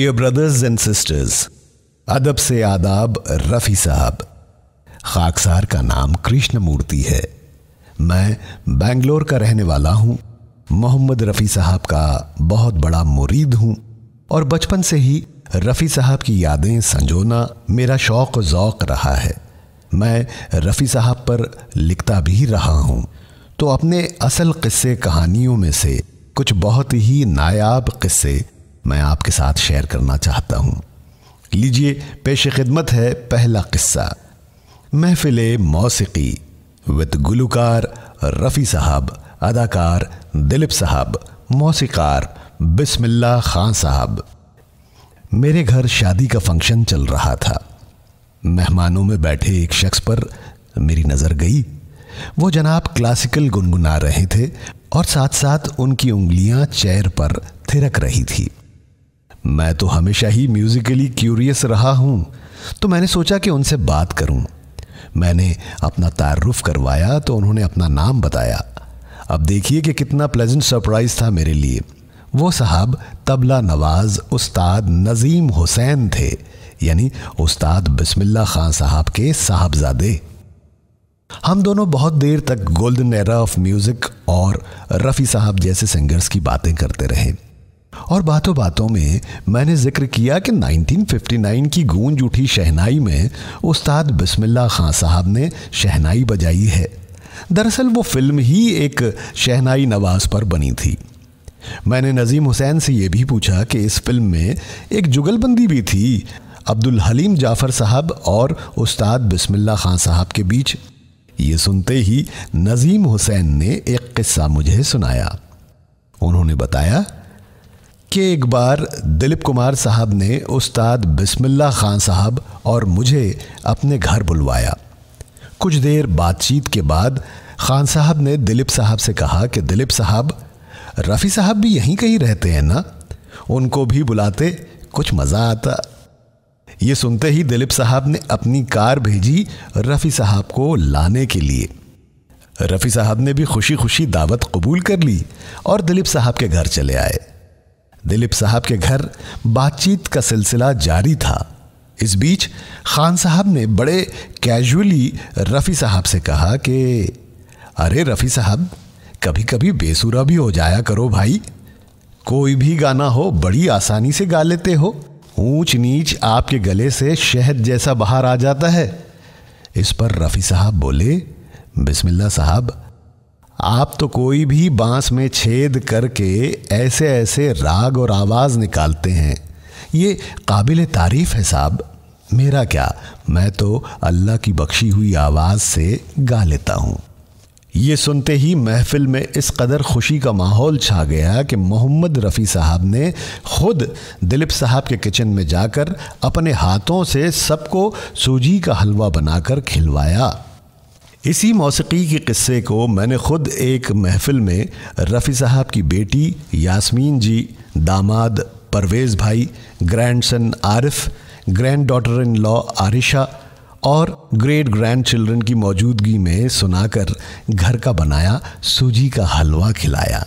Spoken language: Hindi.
डियर ब्रदर्स एंड सिस्टर्स, अदब से आदाब। रफ़ी साहब। खाकसार का नाम कृष्णमूर्ति है। मैं बेंगलोर का रहने वाला हूँ। मोहम्मद रफ़ी साहब का बहुत बड़ा मुरीद हूँ और बचपन से ही रफ़ी साहब की यादें संजोना मेरा शौक़ ज़ौक़ रहा है। मैं रफ़ी साहब पर लिखता भी रहा हूँ, तो अपने असल क़िस्से कहानियों में से कुछ बहुत ही नायाब क़िस्से मैं आपके साथ शेयर करना चाहता हूँ। लीजिए, पेश खिदमत है पहला किस्सा। महफ़िले मौसीकी विद गुलकार रफ़ी साहब, अदाकार दिलीप साहब, मौसीकार बिस्मिल्लाह खान साहब। मेरे घर शादी का फंक्शन चल रहा था। मेहमानों में बैठे एक शख्स पर मेरी नज़र गई। वो जनाब क्लासिकल गुनगुना रहे थे और साथ साथ उनकी उंगलियां चेयर पर थिरक रही थी। मैं तो हमेशा ही म्यूजिकली क्यूरियस रहा हूं, तो मैंने सोचा कि उनसे बात करूं। मैंने अपना तारुफ करवाया तो उन्होंने अपना नाम बताया। अब देखिए कि कितना प्लेजेंट सरप्राइज था मेरे लिए। वो साहब तबला नवाज उस्ताद नज़ीम हुसैन थे, यानी उस्ताद बिस्मिल्लाह खान साहब के साहबजादे। हम दोनों बहुत देर तक गोल्डन एरा ऑफ म्यूज़िक और रफ़ी साहब जैसे सिंगर्स की बातें करते रहे और बातों बातों में मैंने जिक्र किया कि 1959 की गूंज उठी शहनाई में उस्ताद बिस्मिल्लाह खान साहब ने शहनाई बजाई है। दरअसल वो फिल्म ही एक शहनाई नवाज पर बनी थी। मैंने नज़ीम हुसैन से ये भी पूछा कि इस फिल्म में एक जुगलबंदी भी थी अब्दुल हलीम जाफ़र साहब और उस्ताद बिस्मिल्लाह खान साहब के बीच। ये सुनते ही नज़ीम हुसैन ने एक किस्सा मुझे सुनाया। उन्होंने बताया कि एक बार दिलीप कुमार साहब ने उस्ताद बिस्मिल्लाह खान साहब और मुझे अपने घर बुलवाया। कुछ देर बातचीत के बाद खान साहब ने दिलीप साहब से कहा कि दिलीप साहब, रफ़ी साहब भी यहीं कहीं रहते हैं ना, उनको भी बुलाते, कुछ मज़ा आता। ये सुनते ही दिलीप साहब ने अपनी कार भेजी रफ़ी साहब को लाने के लिए। रफ़ी साहब ने भी खुशी खुशी दावत कबूल कर ली और दिलीप साहब के घर चले आए। दिलीप साहब के घर बातचीत का सिलसिला जारी था। इस बीच खान साहब ने बड़े कैजुअली रफ़ी साहब से कहा कि अरे रफ़ी साहब, कभी कभी बेसुरा भी हो जाया करो भाई। कोई भी गाना हो बड़ी आसानी से गा लेते हो। ऊंच नीच आपके गले से शहद जैसा बाहर आ जाता है। इस पर रफ़ी साहब बोले, बिस्मिल्लाह साहब, आप तो कोई भी बांस में छेद करके ऐसे ऐसे राग और आवाज़ निकालते हैं, ये काबिल तारीफ़ है साहब। मेरा क्या, मैं तो अल्लाह की बख्शी हुई आवाज़ से गा लेता हूँ। ये सुनते ही महफिल में इस कदर खुशी का माहौल छा गया कि मोहम्मद रफ़ी साहब ने खुद दिलीप साहब के किचन में जाकर अपने हाथों से सबको सूजी का हलवा बनाकर खिलवाया। इसी मौसीकी के किस्से को मैंने खुद एक महफिल में रफ़ी साहब की बेटी यास्मीन जी, दामाद परवेज़ भाई, grandson Arif, grand daughter in law Arisha और ग्रेट ग्रैंड चिल्ड्रन की मौजूदगी में सुनाकर घर का बनाया सूजी का हलवा खिलाया।